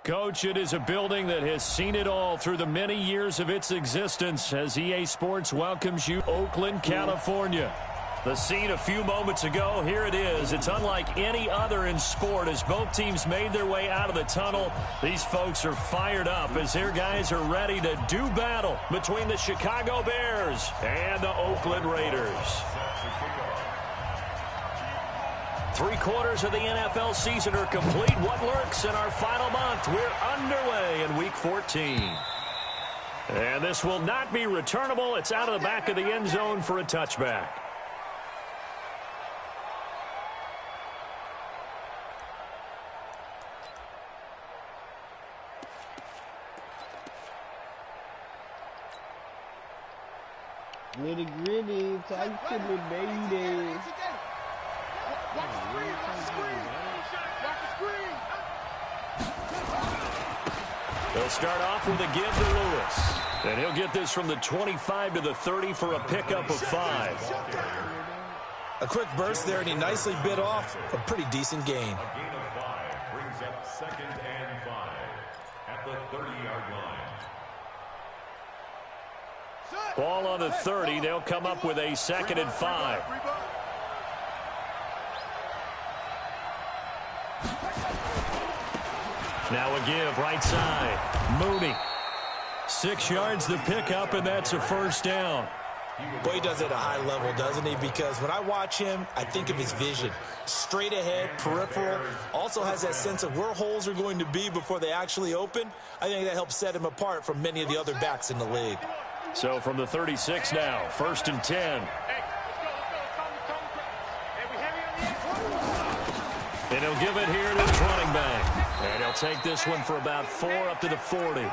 Coach, it is a building that has seen it all through the many years of its existence as EA Sports welcomes you, Oakland, California. The scene a few moments ago, here it is. It's unlike any other in sport as both teams made their way out of the tunnel. These folks are fired up as their guys are ready to do battle between the Chicago Bears and the Oakland Raiders. 3/4 of the NFL season are complete. What lurks in our final month? We're underway in Week 14. And this will not be returnable. It's out of the back of the end zone for a touchback. Gritty, gritty, talk to me, baby. Watch the screen, watch the screen. Watch the screen. They'll start off with a give to Lewis. And he'll get this from the 25 to the 30 for a pickup of 5. A quick burst there, and he nicely bit off a pretty decent gain. A gain of 5 brings up 2nd and 5 at the 30-yard line. Ball on the 30. They'll come up with a 2nd and 5. Now a give right side. Mooney. 6 yards the pickup, and that's a first down. Boy, he does it at a high level, doesn't he? Because when I watch him, I think of his vision. Straight ahead, peripheral. Also has that sense of where holes are going to be before they actually open. I think that helps set him apart from many of the other backs in the league. So from the 36 now, 1st and 10. And he'll give it here to his running back. And he'll take this one for about 4 up to the 40.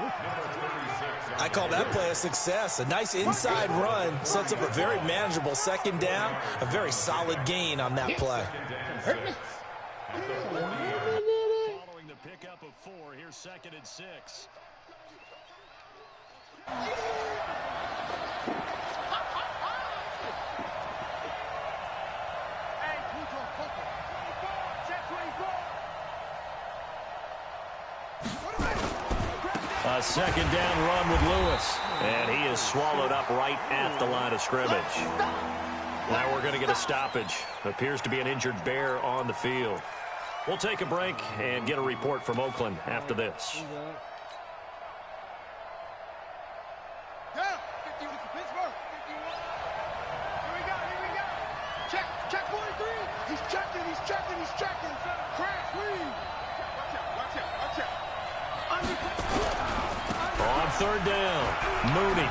I call that play a success. A nice inside run sets up a very manageable 2nd down. A very solid gain on that play. Following the pickup of 4, here's 2nd and 6. A 2nd down run with Lewis. And he is swallowed up right at the line of scrimmage. Now we're going to get a stoppage. Appears to be an injured Bear on the field. We'll take a break and get a report from Oakland after this. Check 43. He's checking. Crash, lead. Watch out. On 3rd down, Mooney.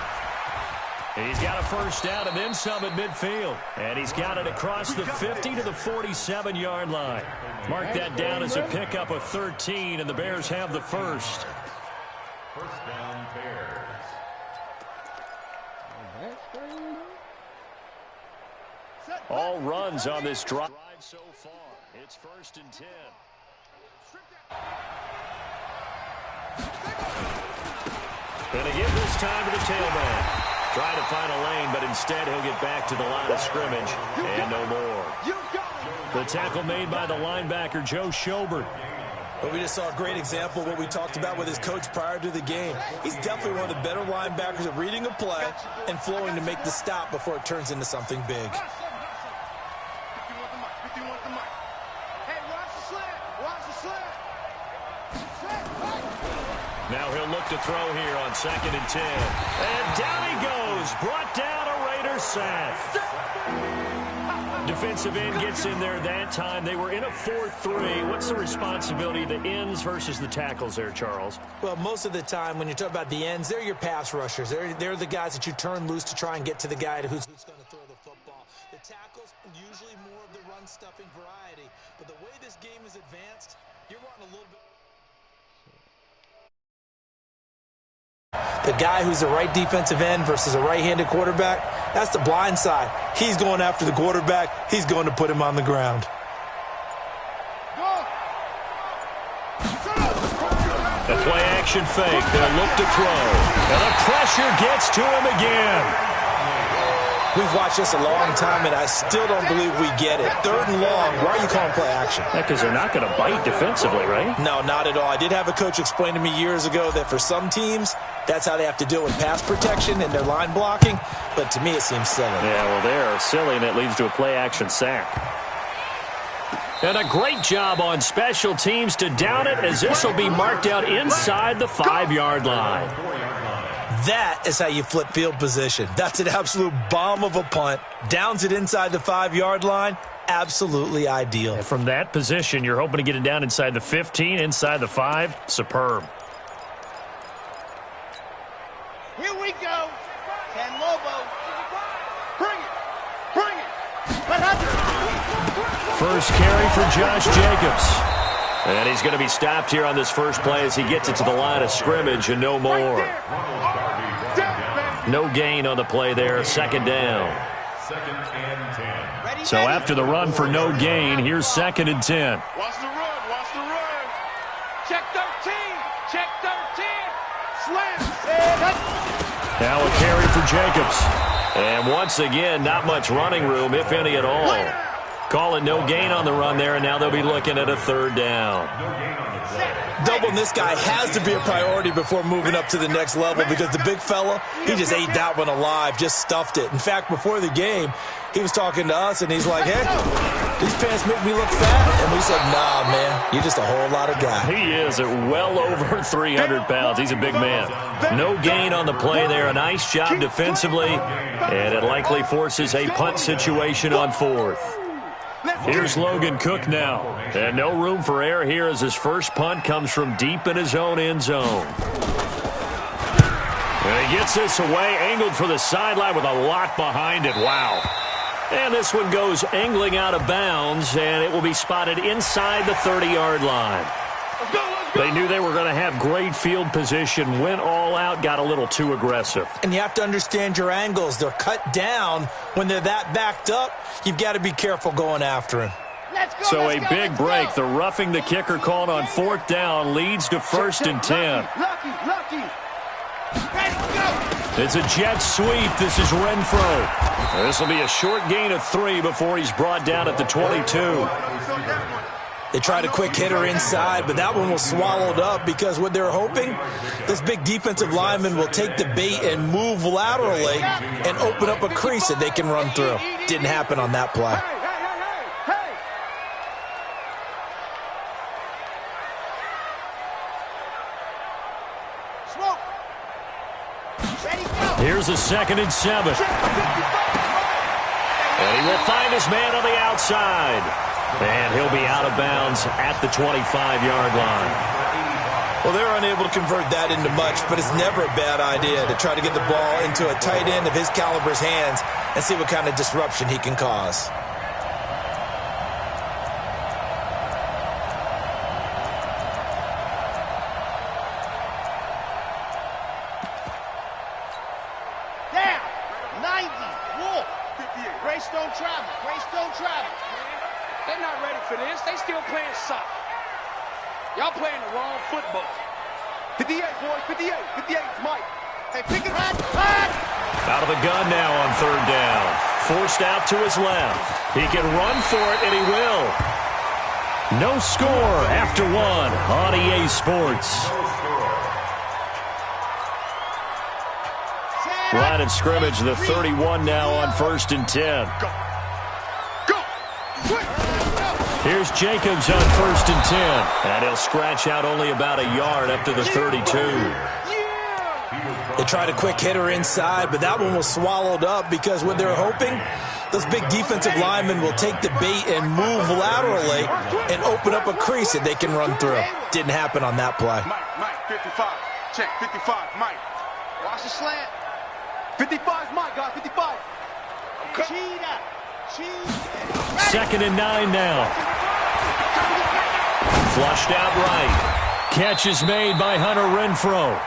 He's got a first down and then some at midfield. And he's got it across the 50 to the 47-yard line. Mark that down as a pickup of 13, and the Bears have the first. First down, Bears. All runs on this drive so far. It's 1st and 10. And again this time to the tailback. Trying to find a lane, but instead he'll get back to the line of scrimmage. And no more. The tackle made by the linebacker, Joe Schobert. But we just saw a great example of what we talked about with his coach prior to the game. He's definitely one of the better linebackers at reading a play and flowing to make the stop before it turns into something big. Now he'll look to throw here on 2nd and 10. And down he goes. Brought down a Raiders sack. Defensive end gets in there that time. They were in a 4-3. What's the responsibility of the ends versus the tackles there, Charles? Well, most of the time when you talk about the ends, they're your pass rushers. They're the guys that you turn loose to try and get to the guy who's going to throw the football. The tackles, usually more of the run-stuffing variety. But the way this game is advanced, you're running a little bit. The guy who's the right defensive end versus a right-handed quarterback, that's the blind side. He's going after the quarterback. He's going to put him on the ground. The play-action fake. They'll look to throw. And the pressure gets to him again. We've watched this a long time, and I still don't believe we get it. 3rd and long, why are you calling play action? Because they're not going to bite defensively, right? No, not at all. I did have a coach explain to me years ago that for some teams, that's how they have to deal with pass protection and their line blocking. But to me, it seems silly. Yeah, well, they're silly, and it leads to a play-action sack. And a great job on special teams to down it, as this will be marked out inside the 5-yard line. That is how you flip field position. That's an absolute bomb of a punt. Downs it inside the 5-yard line. Absolutely ideal. And from that position, you're hoping to get it down inside the 15, inside the 5. Superb. Here we go. Can Lobo. Bring it. Bring it. First carry for Josh Jacobs. And he's going to be stopped here on this first play as he gets it to the line of scrimmage and no more. No gain on the play there. 2nd down. 2nd and 10. So after the run for no gain, here's 2nd and 10. Watch the run. Watch the run. Check 13. Check 13. Slam. Now a carry for Jacobs. And once again, not much running room, if any at all. Call it no gain on the run there, and now they'll be looking at a 3rd down. Doubling this guy has to be a priority before moving up to the next level, because the big fella, he just ate that one alive, just stuffed it. In fact, before the game, he was talking to us, and he's like, hey, these pants make me look fat. And we said, nah, man, you're just a whole lot of guy. He is at well over 300 pounds. He's a big man. No gain on the play there. A nice job defensively, and it likely forces a punt situation on 4th. Here's Logan Cook now. And no room for error here as his first punt comes from deep in his own end zone. And he gets this away, angled for the sideline with a lot behind it. Wow. And this one goes angling out of bounds, and it will be spotted inside the 30-yard line. They knew they were going to have great field position, went all out, got a little too aggressive. And you have to understand your angles. They're cut down. When they're that backed up, you've got to be careful going after him. So a big break. The roughing the kicker called on 4th down leads to 1st and 10. It's a jet sweep. This is Renfro. This will be a short gain of 3 before he's brought down at the 22. They tried a quick hitter inside, but that one was swallowed up because what they're hoping, this big defensive lineman will take the bait and move laterally and open up a crease that they can run through. Didn't happen on that play. Here's a 2nd and 7. And he will find his man on the outside. And he'll be out of bounds at the 25-yard line. Well, they're unable to convert that into much, but it's never a bad idea to try to get the ball into a tight end of his caliber's hands and see what kind of disruption he can cause. Down. 90. Wolf. 58. Greystone travel. Greystone travel. They're not ready for this. They still playing soccer. Y'all playing the wrong football. 58, boys. 58. 58 is Mike. Hey, pick it up. Out of the gun now on 3rd down. Forced out to his left. He can run for it, and he will. No score after 1 on EA Sports. Line of scrimmage, the 31 now on 1st and 10. Here's Jacobs on 1st and 10. And he'll scratch out only about a yard up to the 32. They tried a quick hitter inside, but that one was swallowed up because what they're hoping, those big defensive linemen will take the bait and move laterally and open up a crease that they can run through. Didn't happen on that play. Mike, 55. Check, 55, Mike. Watch the slant. 55 is Mike, guys, 55. Okay. Cheetah. 2nd and 9 now. Flushed out right. Catch is made by Hunter Renfro.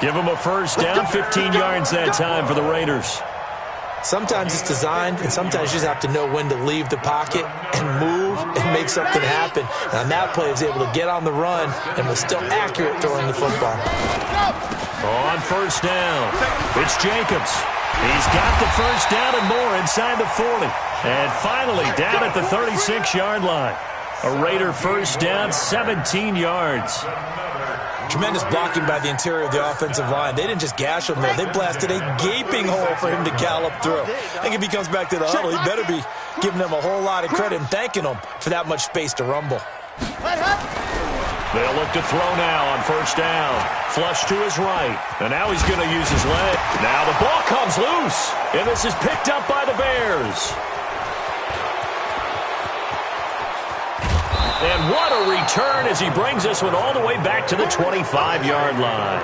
Give him a first down, 15 yards that time for the Raiders. Sometimes it's designed, and sometimes you just have to know when to leave the pocket and move and make something happen. And on that play, he was able to get on the run and was still accurate throwing the football. On 1st down, it's Jacobs. He's got the first down and more inside the 40. And finally down at the 36-yard line. A Raider first down, 17 yards. Tremendous blocking by the interior of the offensive line. They didn't just gash him there. They blasted a gaping hole for him to gallop through. I think if he comes back to the huddle, he better be giving them a whole lot of credit and thanking them for that much space to rumble. They'll look to throw now on first down. Flush to his right. And now he's going to use his leg. Now the ball comes loose. And this is picked up by the Bears. And what a return as he brings this one all the way back to the 25-yard line.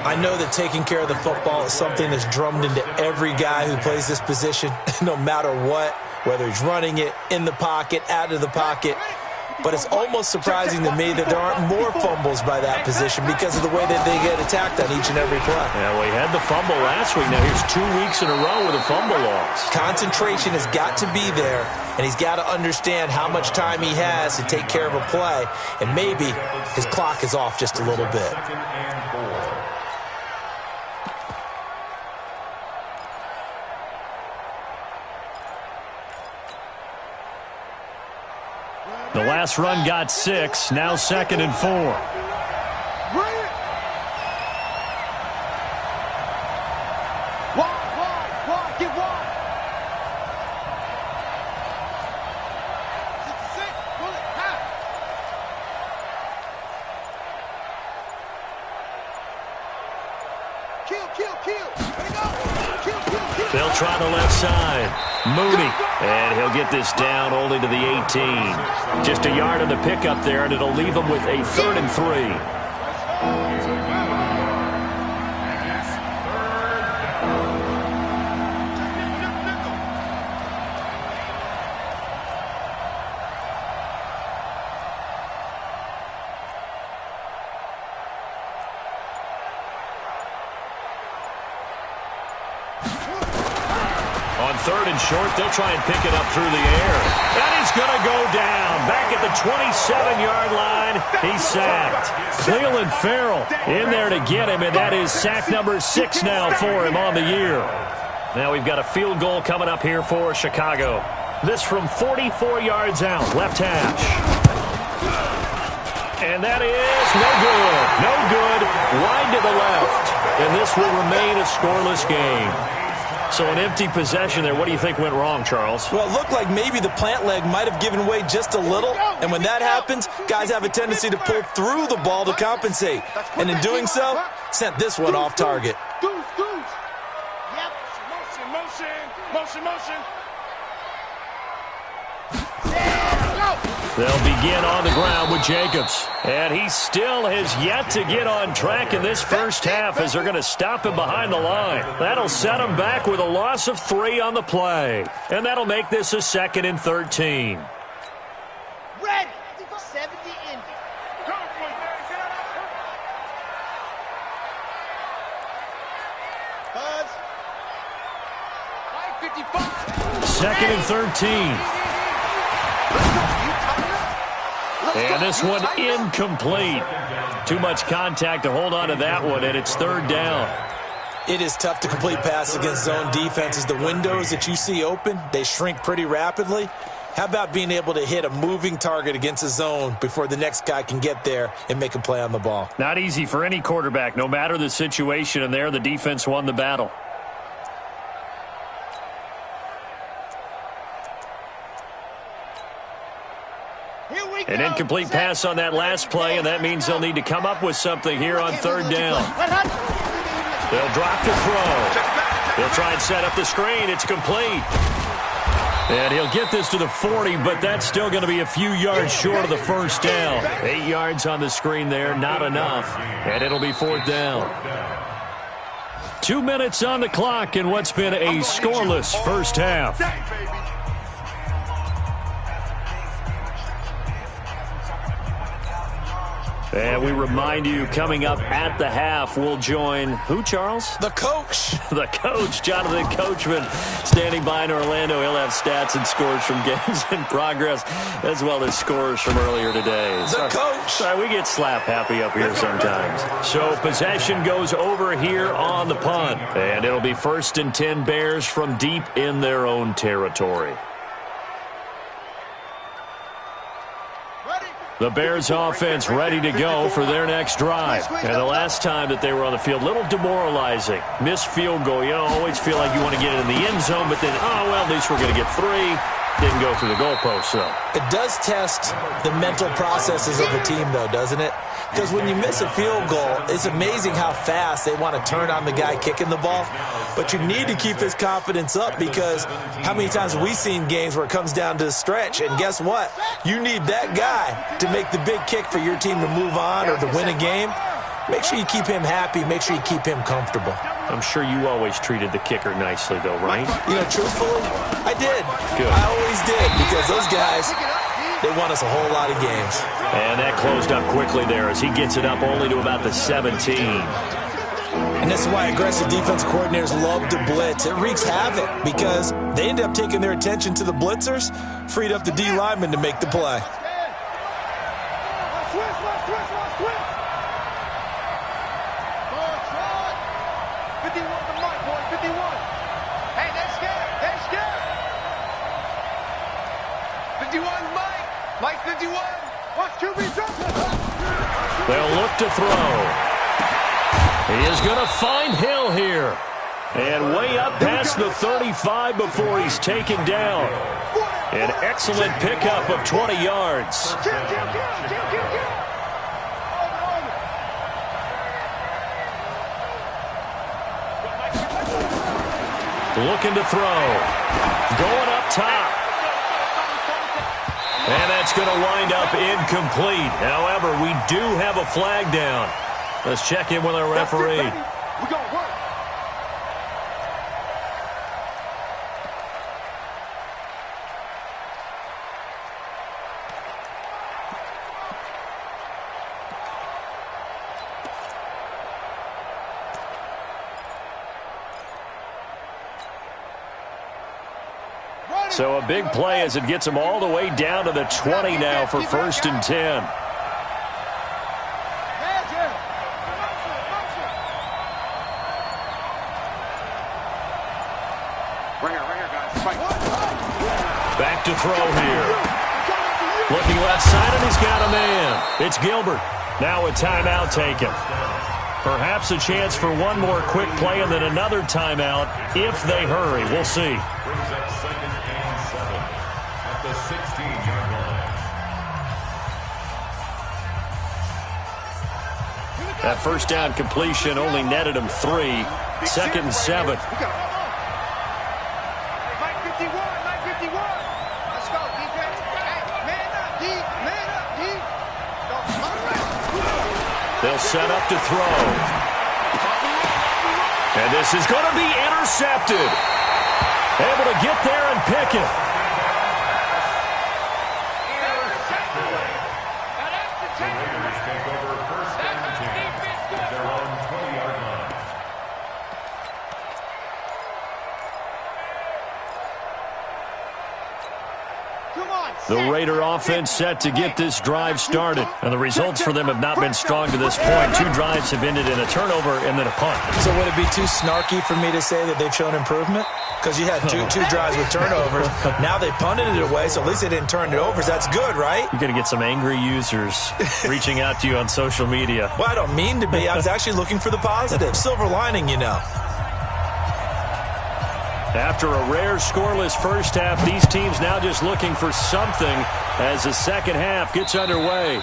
I know that taking care of the football is something that's drummed into every guy who plays this position, no matter what, whether he's running it, in the pocket, out of the pocket. But it's almost surprising to me that there aren't more fumbles by that position because of the way that they get attacked on each and every play. Yeah, we had the fumble last week. Now here's 2 weeks in a row with a fumble loss. Concentration has got to be there, and he's got to understand how much time he has to take care of a play, and maybe his clock is off just a little bit. The last run got 6, now 2nd and 4. They'll try the left side. Mooney. And he'll get this down only to the 18. Just a yard on the pickup there, and it'll leave him with a 3rd and 3. On 3rd and short, they'll try and pick it up through the air. And he's going to go down. Back at the 27-yard line, he's sacked. Cleveland Farrell in there to get him, and that is sack number 6 now for him on the year. Now we've got a field goal coming up here for Chicago. This from 44 yards out, left hash. And that is no good. No good. Wide to the left. And this will remain a scoreless game. So an empty possession there. What do you think went wrong, Charles? Well, it looked like maybe the plant leg might have given way just a little. And when that happens, guys have a tendency to pull through the ball to compensate. And in doing so, sent this one off target. They'll begin on the ground with Jacobs. And he still has yet to get on track in this first half as they're going to stop him behind the line. That'll set him back with a loss of 3 on the play. And that'll make this a 2nd and 13. Ready. 70 Indy. Buzz. 2nd and 13. And this one incomplete. Too much contact to hold on to that one, and it's 3rd down. It is tough to complete passes against zone defenses. The windows that you see open, they shrink pretty rapidly. How about being able to hit a moving target against a zone before the next guy can get there and make a play on the ball? Not easy for any quarterback, no matter the situation, and there the defense won the battle. An incomplete pass on that last play, and that means they'll need to come up with something here on 3rd down. They'll drop the throw. They'll try and set up the screen. It's complete. And he'll get this to the 40, but that's still going to be a few yards short of the first down. 8 yards on the screen there, not enough. And it'll be 4th down. 2 minutes on the clock in what's been a scoreless first half. And we remind you, coming up at the half, we'll join who, Charles? The coach. The coach, Jonathan Coachman, standing by in Orlando. He'll have stats and scores from games in progress, as well as scores from earlier today. The coach. Sorry, we get slap happy up here sometimes. So possession goes over here on the punt. And it'll be 1st and 10 Bears from deep in their own territory. The Bears offense ready to go for their next drive. And the last time that they were on the field, a little demoralizing. Missed field goal. You always feel like you want to get it in the end zone, but then, oh, well, at least we're going to get 3. Didn't go through the goalpost, though. It does test the mental processes of a team, though, doesn't it? Because when you miss a field goal, it's amazing how fast they want to turn on the guy kicking the ball. But you need to keep his confidence up, because how many times have we seen games where it comes down to the stretch? And guess what? You need that guy to make the big kick for your team to move on or to win a game. Make sure you keep him happy. Make sure you keep him comfortable. I'm sure you always treated the kicker nicely, though, right? You know, truthfully, I did. Good. I always did, because those guys, they won us a whole lot of games. And that closed up quickly there as he gets it up only to about the 17. And this is why aggressive defensive coordinators love to blitz. It wreaks havoc because they end up taking their attention to the blitzers, freed up the D lineman to make the play. Mike 51. Watch QB jump. They'll look to throw. He is going to find Hill here. And way up past the 35 before he's taken down. An excellent pickup of 20 yards. Looking to throw. Going up top. And that's going to wind up incomplete. However, we do have a flag down. Let's check in with our referee. We're going to work. So a big play as it gets them all the way down to the 20 now for 1st and 10. Back to throw here. Looking left side, and he's got a man. It's Gilbert. Now a timeout taken. Perhaps a chance for one more quick play and then another timeout if they hurry. We'll see. Brings up 2nd and 7 at the 16-yard line. That first down completion only netted him 3. 2nd and 7. They'll set up to throw. And this is going to be intercepted. Able to get there and pick it. The Raiders take over 1st and 10 at their own 20-yard line. The Raider offense set to get this drive started. And the results for them have not been strong to this point. 2 drives have ended in a turnover and then a punt. So would it be too snarky for me to say that they've shown improvement? Because you had two drives with turnovers. Now they punted it away, so at least they didn't turn it over. That's good, right? You're going to get some angry users reaching out to you on social media. Well, I don't mean to be. I was actually looking for the positive. Silver lining, you know. After a rare scoreless first half, these teams now just looking for something as the second half gets underway.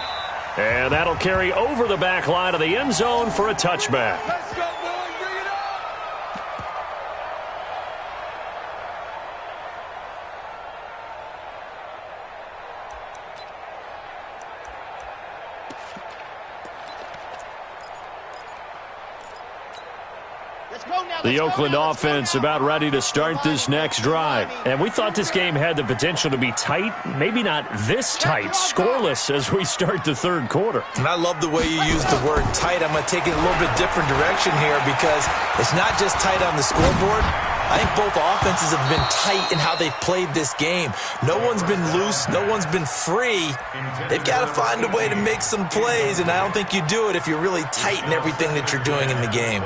And that'll carry over the back line of the end zone for a touchback. Let's go, boys. Bring it on. The Oakland offense about ready to start this next drive. And we thought this game had the potential to be tight, maybe not this tight, scoreless as we start the third quarter. And I love the way you use the word tight. I'm going to take it a little bit different direction here because it's not just tight on the scoreboard. I think both offenses have been tight in how they've played this game. No one's been loose. No one's been free. They've got to find a way to make some plays, and I don't think you do it if you're really tight in everything that you're doing in the game.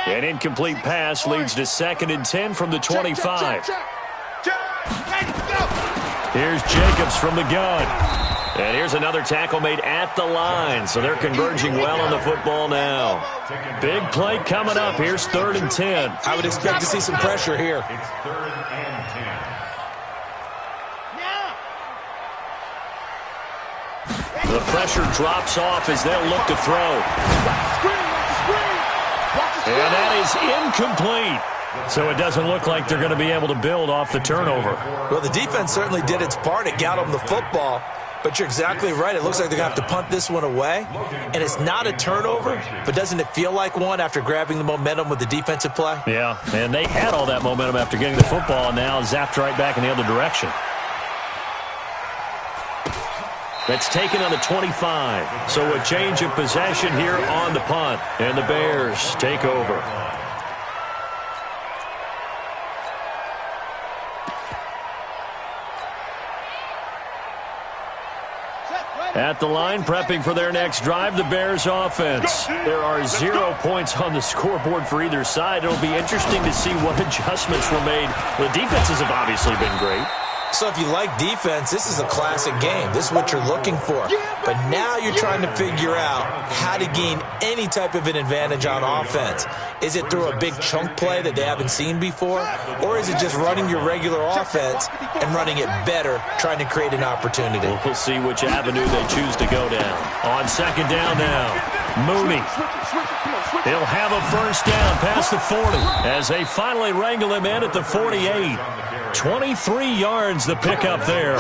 An incomplete pass leads to 2nd and 10 from the 25. Here's Jacobs from the gun. And here's another tackle made at the line, so they're converging well on the football now. Big play coming up. Here's 3rd and 10. I would expect to see some pressure here. It's 3rd and 10. The pressure drops off as they'll look to throw. And that is incomplete. So it doesn't look like they're going to be able to build off the turnover. Well, the defense certainly did its part. It got them the football. But you're exactly right. It looks like they're going to have to punt this one away. And it's not a turnover, but doesn't it feel like one after grabbing the momentum with the defensive play? Yeah, and they had all that momentum after getting the football, and now zapped right back in the other direction. That's taken on the 25. So a change of possession here on the punt. And the Bears take over. At the line, prepping for their next drive, the Bears offense. There are 0 points on the scoreboard for either side. It'll be interesting to see what adjustments were made. The defenses have obviously been great. So if you like defense, this is a classic game. This is what you're looking for. But now you're trying to figure out how to gain any type of an advantage on offense. Is it through a big chunk play that they haven't seen before? Or is it just running your regular offense and running it better, trying to create an opportunity? We'll see which avenue they choose to go down. On 2nd down now, Mooney. He'll have a first down past the 40 as they finally wrangle him in at the 48. 23 yards the pickup there.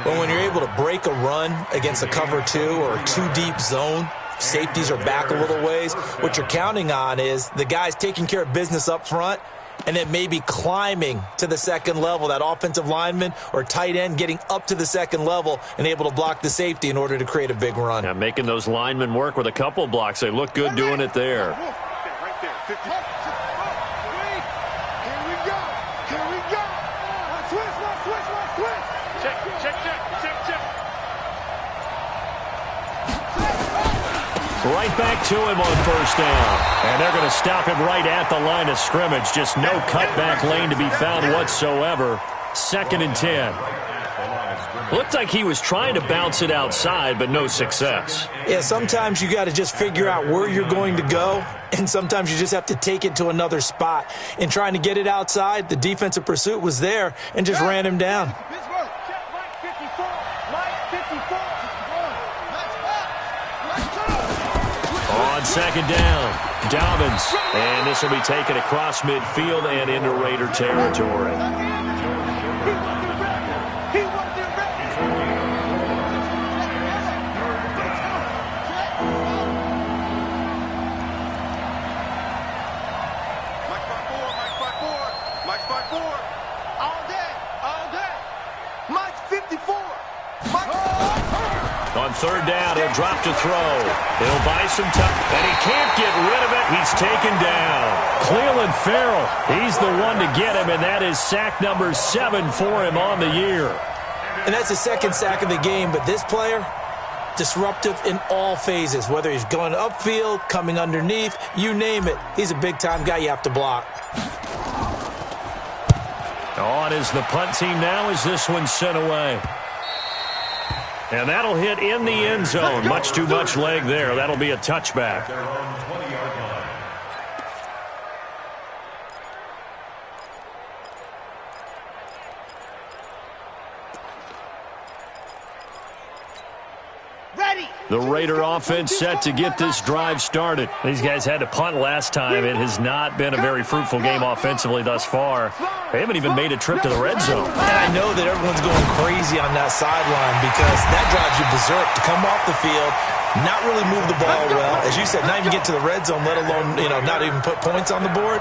Well, when you're able to break a run against a cover 2 or a 2-deep zone, safeties are back a little ways. What you're counting on is the guys taking care of business up front and then maybe climbing to the 2nd level, that offensive lineman or tight end getting up to the 2nd level and able to block the safety in order to create a big run. Yeah, making those linemen work with a couple blocks. They look good doing it there. Right back to him on first down. And they're going to stop him right at the line of scrimmage. Just no cutback lane to be found whatsoever. 2nd and 10. Looked like he was trying to bounce it outside, but no success. Yeah, sometimes you got to just figure out where you're going to go, and sometimes you just have to take it to another spot. In trying to get it outside, the defensive pursuit was there and just ran him down. On 2nd down, Dobbins. And this will be taken across midfield and into Raider territory. On 3rd down, he'll drop to throw. He'll buy some time, and he can't get rid of it. He's taken down. Cleveland Farrell, he's the one to get him, and that is sack number 7 for him on the year. And that's the 2nd sack of the game, but this player, disruptive in all phases, whether he's going upfield, coming underneath, you name it. He's a big-time guy you have to block. On is the punt team now as this one's sent away. And that'll hit in the end zone. Much too much leg there. That'll be a touchback. The Raider offense set to get this drive started. These guys had to punt last time. It has not been a very fruitful game offensively thus far. They haven't even made a trip to the red zone. And I know that everyone's going crazy on that sideline because that drives you berserk to come off the field, not really move the ball well. As you said, not even get to the red zone, let alone, not even put points on the board.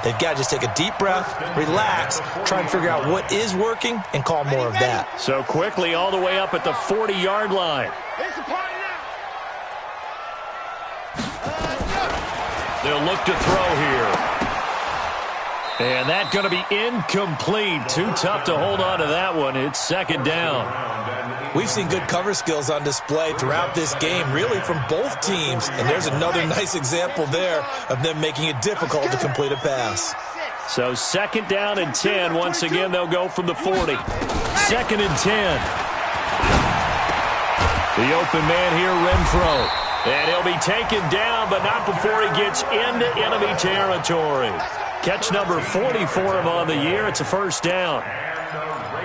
They've got to just take a deep breath, relax, try and figure out what is working, and call more of that. So quickly all the way up at the 40-yard line. They'll look to throw here. And that's going to be incomplete. Too tough to hold on to that one. It's second down. We've seen good cover skills on display throughout this game, really from both teams. And there's another nice example there of them making it difficult to complete a pass. So second down and 10. Once again, they'll go from the 40. Second and 10. The open man here, Renfro. And he'll be taken down, but not before he gets into enemy territory. Catch number 40 for him on the year. It's a first down.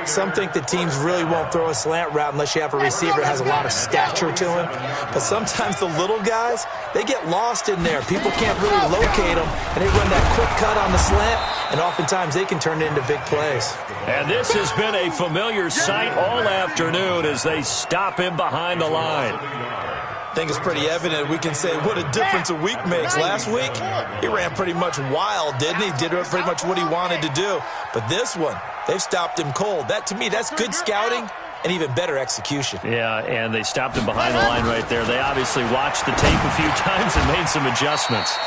Some think that teams really won't throw a slant route unless you have a receiver that has a lot of stature to him. But sometimes the little guys, they get lost in there. People can't really locate them, and they run that quick cut on the slant, and oftentimes they can turn it into big plays. And this has been a familiar sight all afternoon as they stop him behind the line. I think it's pretty evident. We can say what a difference a week makes. Last week, he ran pretty much wild, didn't he? Did pretty much what he wanted to do. But this one, they've stopped him cold. That, to me, that's good scouting and even better execution. Yeah, and they stopped him behind the line right there. They obviously watched the tape a few times and made some adjustments.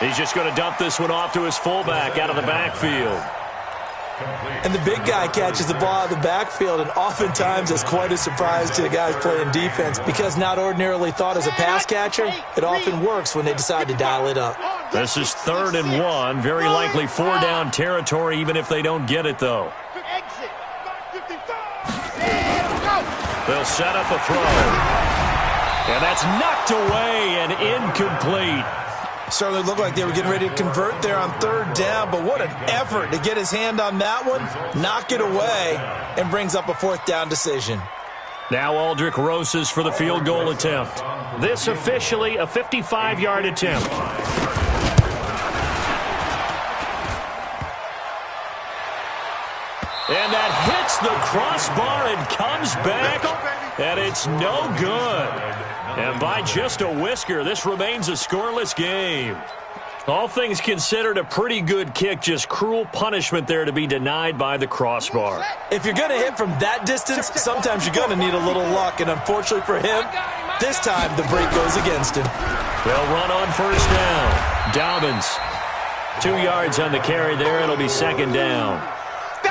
He's just going to dump this one off to his fullback out of the backfield. And the big guy catches the ball out of the backfield, and oftentimes it's quite a surprise to the guys playing defense because not ordinarily thought as a pass catcher, it often works when they decide to dial it up. This is 3rd and 1, very likely 4-down territory even if they don't get it, though. They'll set up a throw. And that's knocked away and incomplete. Certainly looked like they were getting ready to convert there on 3rd down, but what an effort to get his hand on that one, knock it away, and brings up a 4th down decision. Now Aldrich Rosas for the field goal attempt. This officially a 55-yard attempt. And that hits the crossbar and comes back, and it's no good. And by just a whisker, this remains a scoreless game. All things considered, a pretty good kick, just cruel punishment there to be denied by the crossbar. If you're going to hit from that distance, sometimes you're going to need a little luck, and unfortunately for him, this time the break goes against him. They'll run on 1st down. Dobbins, 2 yards on the carry there. It'll be 2nd down.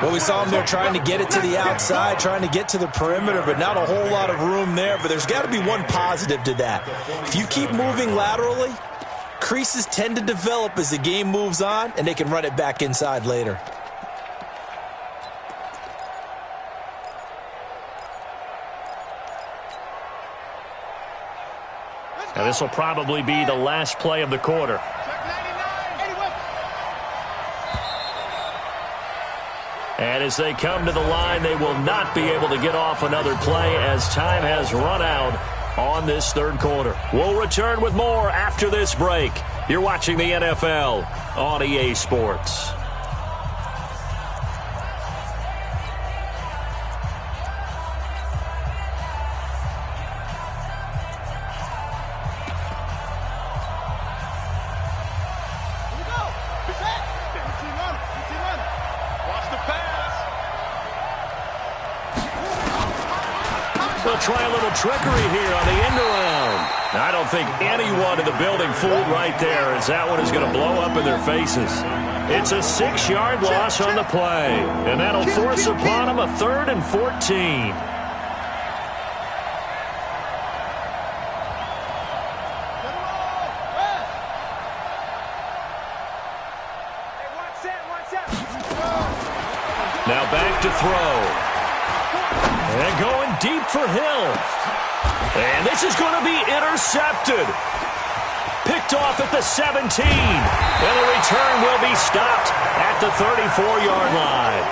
Well, we saw him there trying to get it to the outside, trying to get to the perimeter, but not a whole lot of room there. But there's got to be one positive to that. If you keep moving laterally, creases tend to develop as the game moves on, and they can run it back inside later. Now, this will probably be the last play of the quarter. And as they come to the line, they will not be able to get off another play as time has run out on this 3rd quarter. We'll return with more after this break. You're watching the NFL on EA Sports. Try a little trickery here on the end around. I don't think anyone in the building fooled right there as that one is going to blow up in their faces. It's a 6-yard loss on the play, and that'll force upon them a 3rd and 14. Now back to throw. And going deep for Hill. And this is going to be intercepted. Picked off at the 17. And the return will be stopped at the 34-yard line.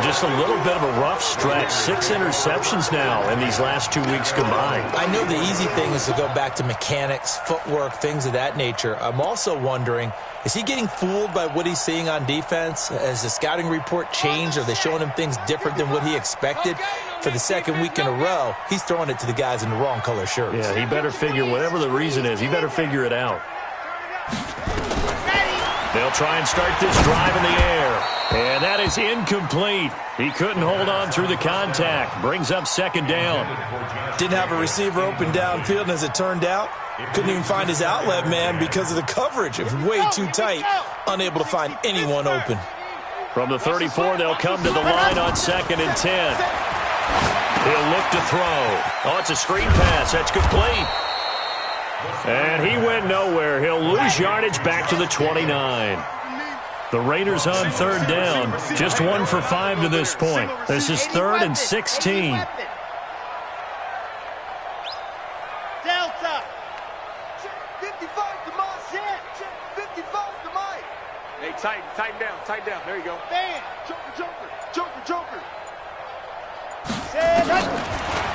Just a little bit of a rough stretch. 6 interceptions now in these last 2 weeks combined. I know the easy thing is to go back to mechanics, footwork, things of that nature. I'm also wondering, is he getting fooled by what he's seeing on defense? Has the scouting report changed? Are they showing him things different than what he expected? For the second week in a row, he's throwing it to the guys in the wrong color shirts. Yeah, he better figure, whatever the reason is, he better figure it out. They'll try and start this drive in the air. And that is incomplete. He couldn't hold on through the contact. Brings up second down. Didn't have a receiver open downfield, and as it turned out, couldn't even find his outlet man because of the coverage. It was way too tight, unable to find anyone open. From the 34, they'll come to the line on 2nd and 10. He'll look to throw. Oh, it's a screen pass. That's complete. And he went nowhere. He'll lose yardage back to the 29. The Raiders on 3rd down. Just 1 for 5 to this point. This is 3rd and 16. Delta. 55 to Mike. 55 to Mike. Hey, tighten down. There you go. Bam. Joker.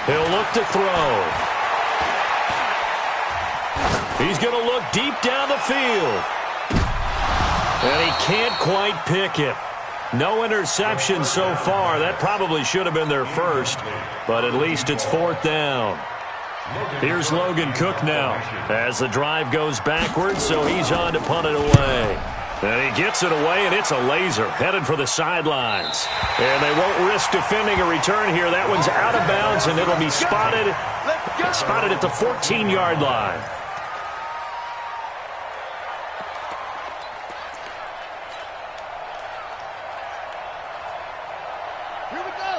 He'll look to throw. He's going to look deep down the field. And he can't quite pick it. No interception so far. That probably should have been their first, but at least it's 4th down. Here's Logan Cook now as the drive goes backwards, so he's on to punt it away. And he gets it away, and it's a laser headed for the sidelines. And they won't risk defending a return here. That one's out of bounds, and it'll be spotted at the 14-yard line.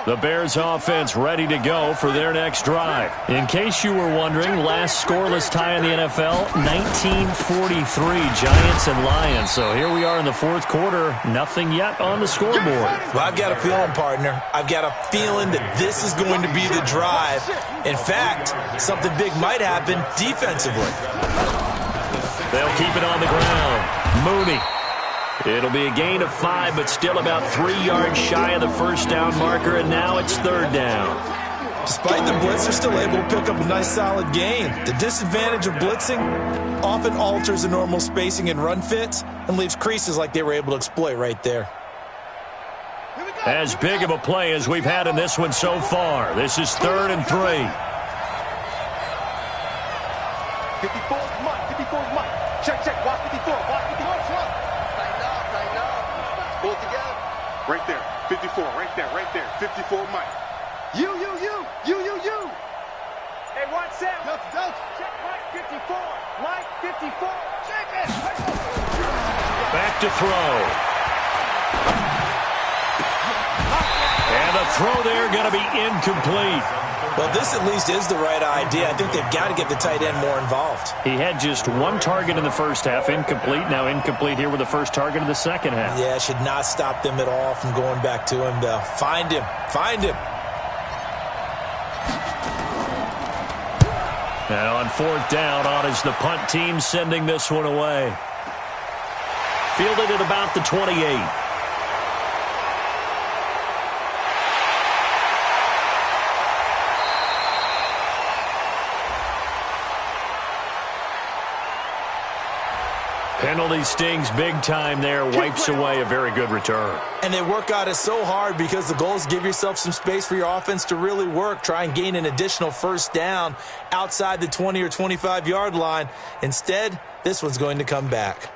The Bears offense ready to go for their next drive. In case you were wondering, last scoreless tie in the NFL, 1943, Giants and Lions. So here we are in the 4th quarter, nothing yet on the scoreboard. Well, I've got a feeling, partner. I've got a feeling that this is going to be the drive. In fact, something big might happen defensively. They'll keep it on the ground. Mooney. It'll be a gain of 5, but still about 3 yards shy of the first down marker, and now it's 3rd down. Despite the blitz, they're still able to pick up a nice solid gain. The disadvantage of blitzing often alters the normal spacing and run fits and leaves creases like they were able to exploit right there. As big of a play as we've had in this one so far. This is 3rd and 3. 54's Mike. Check. Watch 54. Pull it together. Right there. 54. Right there. 54 Mike. You. Hey, watch that. Go. Check Mike 54. Mike 54. Check it. Back to throw. And the throw there going to be incomplete. Well, this at least is the right idea. I think they've got to get the tight end more involved. He had just 1 target in the first half, incomplete. Now incomplete here with the first target of the second half. Yeah, it should not stop them at all from going back to him, though. Find him. Now on 4th down, on is the punt team sending this one away. Fielded at about the 28. Penalty stings big time there, wipes away a very good return. And they work out it so hard because the goal is to give yourself some space for your offense to really work. Try and gain an additional first down outside the 20 or 25-yard line. Instead, this one's going to come back.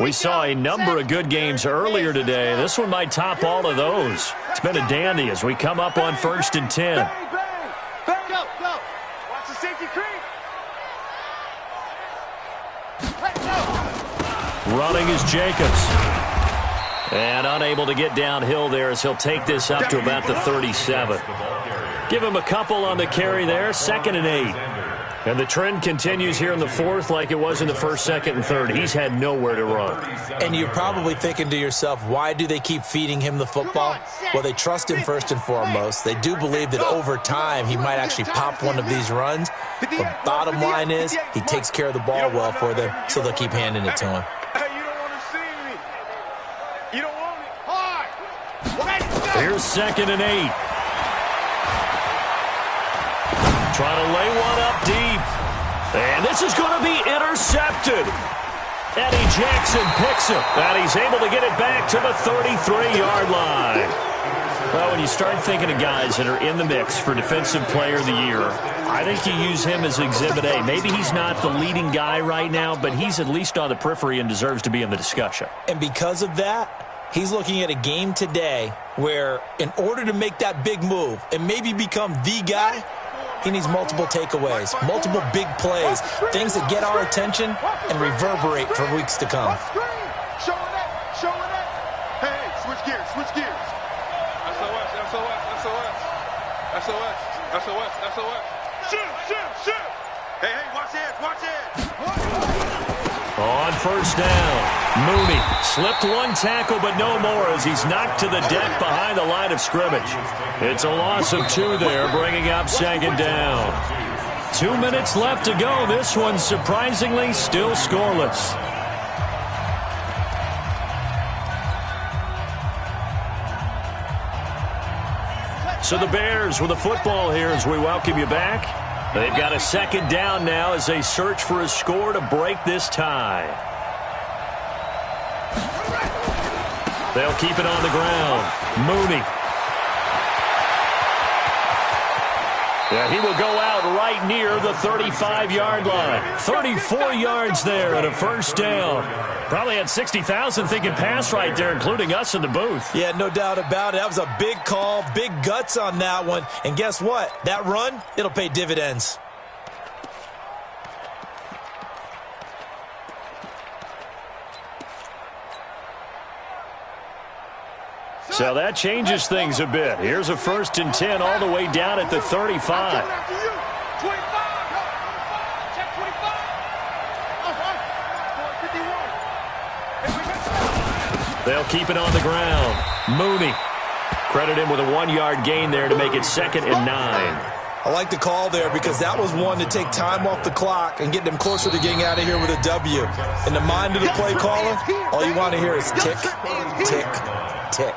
We saw a number of good games earlier today. This one might top all of those. It's been a dandy as we come up on 1st and 10. Bang. Go. Watch the safety creep. Running is Jacobs. And unable to get downhill there as he'll take this up to about the 37. Give him a couple on the carry there, 2nd and 8. And the trend continues here in the 4th like it was in the 1st, 2nd, and 3rd. He's had nowhere to run. And you're probably thinking to yourself, why do they keep feeding him the football? Well, they trust him first and foremost. They do believe that over time he might actually pop one of these runs. But bottom line is he takes care of the ball well for them, so they'll keep handing it to him. Hey, you don't want to see me. Here's 2nd and 8. Trying to lay one up deep. And this is going to be intercepted. Eddie Jackson picks it, and he's able to get it back to the 33-yard line. Well, when you start thinking of guys that are in the mix for Defensive Player of the Year, I think you use him as Exhibit A. Maybe he's not the leading guy right now, but he's at least on the periphery and deserves to be in the discussion. And because of that, he's looking at a game today where in order to make that big move and maybe become the guy, he needs multiple takeaways, multiple big plays, things that get our attention and reverberate for weeks to come. Showing it. Hey, switch gears. SOS. Shoot. Hey, watch it. On 1st down, Mooney slipped one tackle, but no more as he's knocked to the deck behind the line of scrimmage. It's a loss of 2 there, bringing up 2nd down. 2 minutes left to go. This one surprisingly still scoreless. So the Bears with the football here as we welcome you back. They've got a 2nd down now as they search for a score to break this tie. They'll keep it on the ground. Mooney. Yeah, he will go out right near the 35-yard line. 34 yards there and a 1st down. Probably had 60,000 thinking pass right there, including us in the booth. Yeah, no doubt about it. That was a big call, big guts on that one. And guess what? That run, it'll pay dividends. So that changes things a bit. Here's a 1st and 10 all the way down at the 35. They'll keep it on the ground. Mooney. Credit him with a 1-yard gain there to make it 2nd and 9. I like the call there because that was one to take time off the clock and get them closer to getting out of here with a W. In the mind of the play caller, all you want to hear is tick, tick, tick.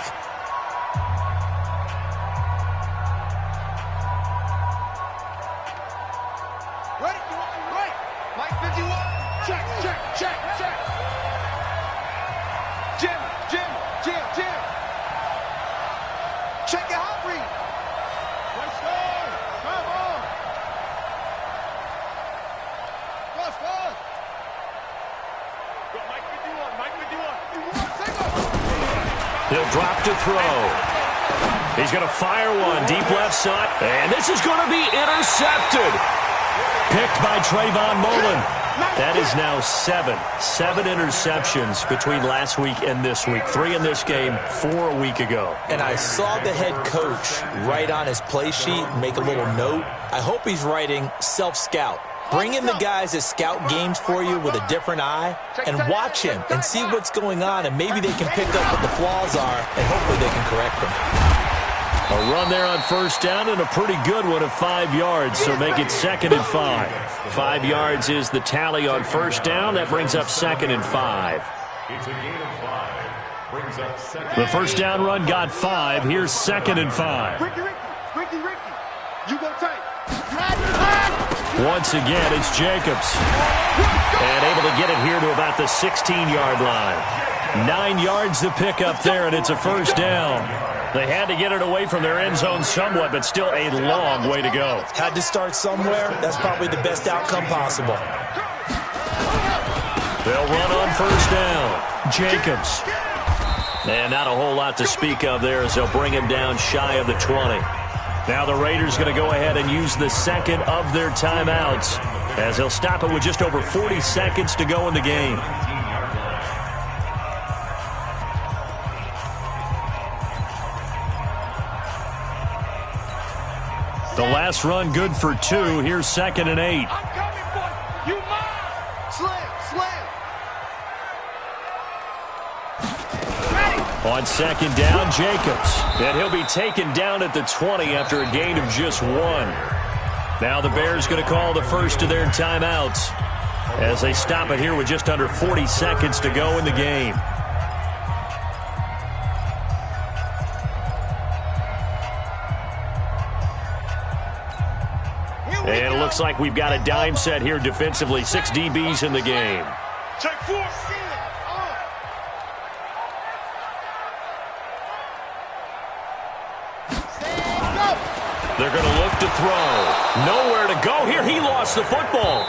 Right. Mike 51. Check. Jim. Check it out, Reed. Let's go. Come on. Let's go. Mike 51. He'll drop to throw. He's going to fire one deep left side. And this is going to be intercepted. Picked by Trayvon Mullen. That is now 7 interceptions between last week and this week. 3 in this game, 4 a week ago. And I saw the head coach write on his play sheet and make a little note. I hope he's writing self-scout. Bring in the guys that scout games for you with a different eye and watch him and see what's going on, and maybe they can pick up what the flaws are and hopefully they can correct them. A run there on 1st down and a pretty good one of 5 yards, so make it 2nd and 5. 5 yards is the tally on 1st down. That brings up 2nd and 5. It's a gain of 5. Brings up 2nd. The 1st down run got 5. Here's 2nd and 5. Ricky. You go tight. Once again, it's Jacobs. And able to get it here to about the 16-yard line. 9 yards to pick up there, and it's a 1st down. They had to get it away from their end zone somewhat, but still a long way to go. Had to start somewhere. That's probably the best outcome possible. They'll run on 1st down. Jacobs. And not a whole lot to speak of there as they'll bring him down shy of the 20. Now the Raiders going to go ahead and use the 2nd of their timeouts as they'll stop it with just over 40 seconds to go in the game. The last run good for 2. Here's 2nd and 8. I'm coming for you. You mine. Slam. On 2nd down, Jacobs. And he'll be taken down at the 20 after a gain of just 1. Now the Bears going to call the first of their timeouts as they stop it here with just under 40 seconds to go in the game. looks like we've got a dime set here defensively. 6 DBs in the game. Check 4. They're going to look to throw. Nowhere to go here. He lost the football.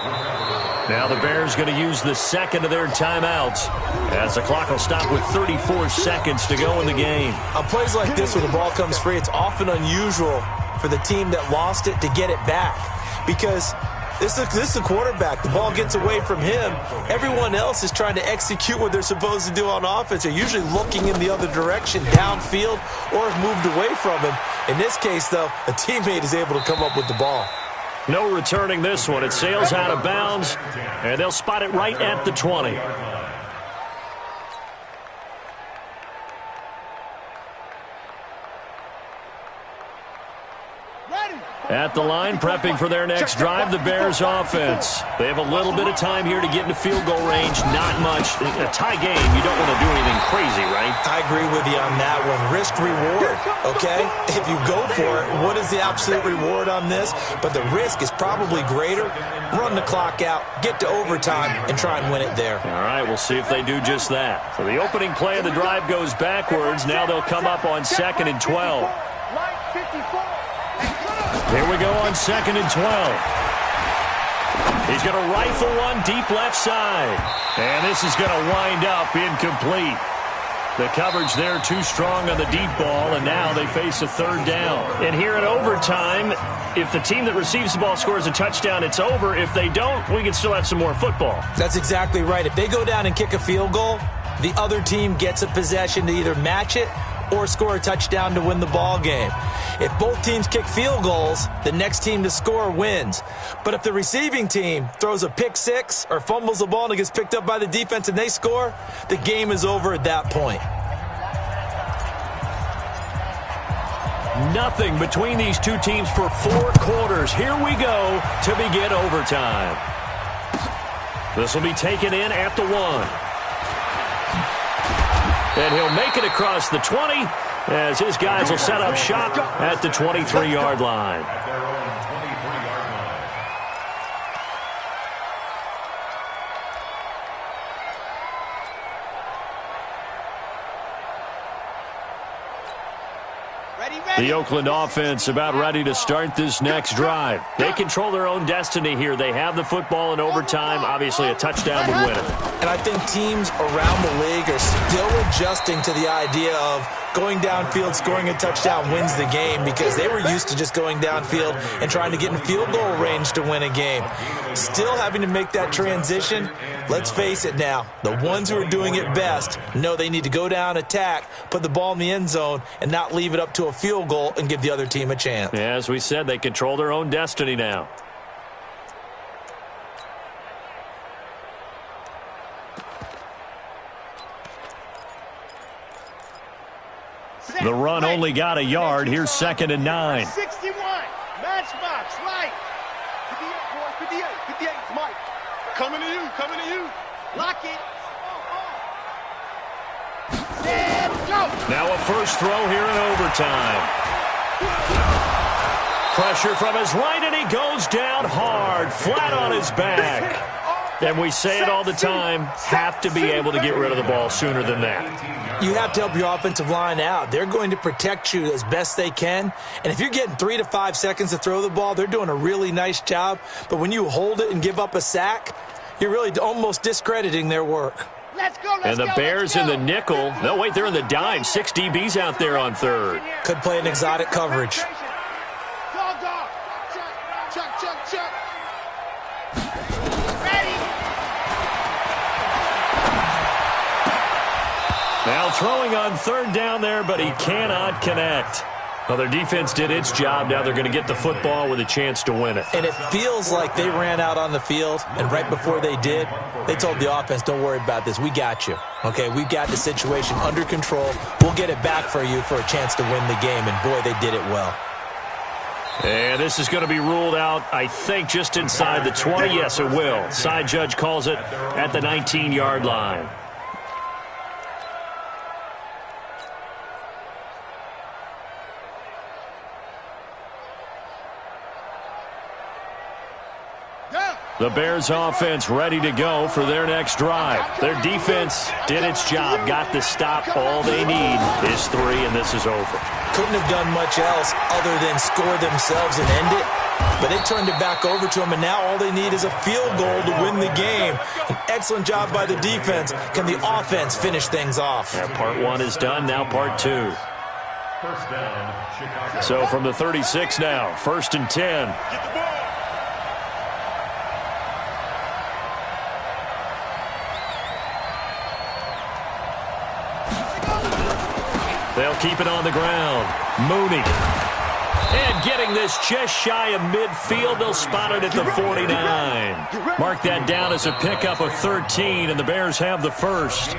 Now the Bears going to use the second of their timeouts as the clock will stop with 34 seconds to go in the game. On plays like this where the ball comes free, it's often unusual for the team that lost it to get it back because this is a quarterback. The ball gets away from him. Everyone else is trying to execute what they're supposed to do on offense. They're usually looking in the other direction, downfield, or have moved away from him. In this case, though, a teammate is able to come up with the ball. No returning this one. It sails out of bounds, and they'll spot it right at the 20. At the line, prepping for their next drive, the Bears offense. They have a little bit of time here to get into field goal range. Not much. A tie game, you don't want to do anything crazy, right? I agree with you on that one. Risk reward, okay? If you go for it, what is the absolute reward on this? But the risk is probably greater. Run the clock out, get to overtime, and try and win it there. All right, we'll see if they do just that. So the opening play of the drive goes backwards. Now they'll come up on 2nd and 12. Here we go on 2nd and 12. He's going to rifle one deep left side. And this is going to wind up incomplete. The coverage there too strong on the deep ball, and now they face a 3rd down. And here in overtime, if the team that receives the ball scores a touchdown, it's over. If they don't, we can still have some more football. That's exactly right. If they go down and kick a field goal, the other team gets a possession to either match it or score a touchdown to win the ball game. If both teams kick field goals, the next team to score wins. But if the receiving team throws a pick six or fumbles the ball and it gets picked up by the defense and they score, the game is over at that point. Nothing between these two teams for 4 quarters. Here we go to begin overtime. This will be taken in at the 1. And he'll make it across the 20 as his guys will set up shop at the 23-yard line. At their own 23-yard line. The Oakland offense about ready to start this next drive. They control their own destiny here. They have the football in overtime. Obviously, a touchdown would win it. And I think teams around the league are still adjusting to the idea of going downfield, scoring a touchdown wins the game because they were used to just going downfield and trying to get in field goal range to win a game. Still having to make that transition. Let's face it now, the ones who are doing it best know they need to go down, attack, put the ball in the end zone, and not leave it up to a field goal and give the other team a chance. Yeah, as we said, they control their own destiny now. The run only got a yard. Here's 2nd and 9. 61. Matchbox, right. 58, 58, Mike. Coming to you, coming to you. Lock it. And go. Now a first throw here in overtime. Pressure from his right, and he goes down hard, flat on his back. And we say it all the time, have to be able to get rid of the ball sooner than that. You have to help your offensive line out. They're going to protect you as best they can. And if you're getting 3 to 5 seconds to throw the ball, they're doing a really nice job. But when you hold it and give up a sack, you're really almost discrediting their work. Let's go, and the Bears in the nickel. No, wait, they're in the dime. 6 DBs out there on 3rd. Could play an exotic coverage. Dog, dog. Check, check, check. Now throwing on 3rd down there, but he cannot connect. Well, their defense did its job. Now they're going to get the football with a chance to win it. And it feels like they ran out on the field, and right before they did, they told the offense, don't worry about this. We got you. Okay, we've got the situation under control. We'll get it back for you for a chance to win the game, and boy, they did it well. And this is going to be ruled out, I think, just inside the 20. Yes, it will. Side judge calls it at the 19-yard line. The Bears offense ready to go for their next drive. Their defense did its job, got the stop. All they need is 3, and this is over. Couldn't have done much else other than score themselves and end it. But they turned it back over to them, and now all they need is a field goal to win the game. An excellent job by the defense. Can the offense finish things off? Yeah, part 1 is done, now part 2. First down, Chicago. So from the 36 now, 1st and 10. Get the ball. They'll keep it on the ground. Mooney. And getting this just shy of midfield. They'll spot it at the 49. Mark that down as a pickup of 13, and the Bears have the first.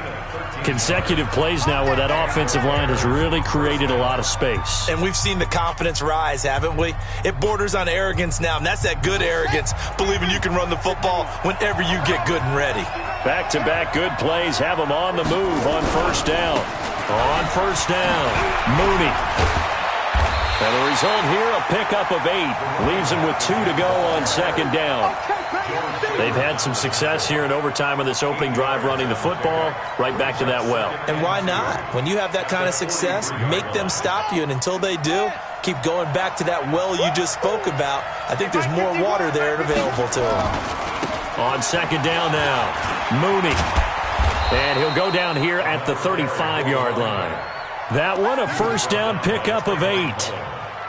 Consecutive plays now where that offensive line has really created a lot of space. And we've seen the confidence rise, haven't we? It borders on arrogance now, and that's that good arrogance, believing you can run the football whenever you get good and ready. Back-to-back good plays have them on the move on 1st down. On 1st down, Mooney. And the result here, a pickup of 8. Leaves them with 2 to go on 2nd down. They've had some success here in overtime on this opening drive running the football. Right back to that well. And why not? When you have that kind of success, make them stop you. And until they do, keep going back to that well you just spoke about. I think there's more water there available to them. On 2nd down now, Mooney. And he'll go down here at the 35-yard line. That one, a 1st down pickup of 8.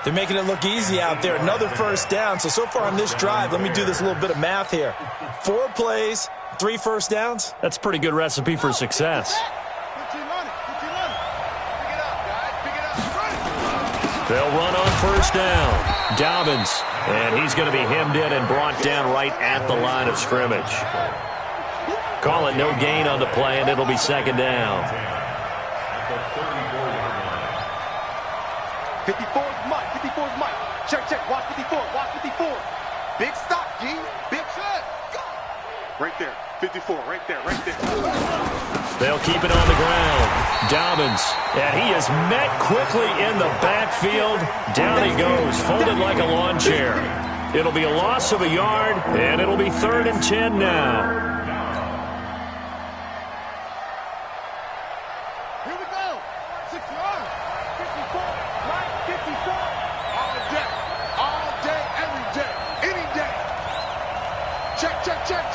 They're making it look easy out there. Another 1st down. So far on this drive, let me do this little bit of math here. 4 plays, 3 1st downs. That's a pretty good recipe for success. They'll run on 1st down. Dobbins. And he's going to be hemmed in and brought down right at the line of scrimmage. Call it no gain on the play, and it'll be 2nd down. 54 is Mike. 54 is Mike. Check. Watch 54. Watch 54. Big stop, G. Big shot. Go. Right there. 54. Right there. They'll keep it on the ground. Dobbins. And he is met quickly in the backfield. Down he goes, folded like a lawn chair. It'll be a loss of a yard, and it'll be 3rd and 10 now. Check.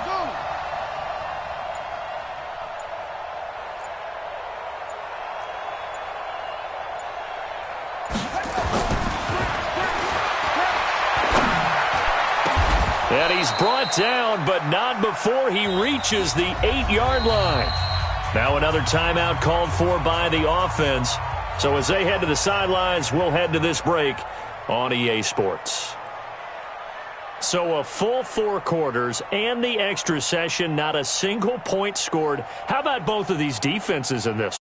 Go. And he's brought down, but not before he reaches the 8-yard line. Now another timeout called for by the offense. So as they head to the sidelines, we'll head to this break on EA Sports. So a full 4 quarters and the extra session, not a single point scored. How about both of these defenses in this?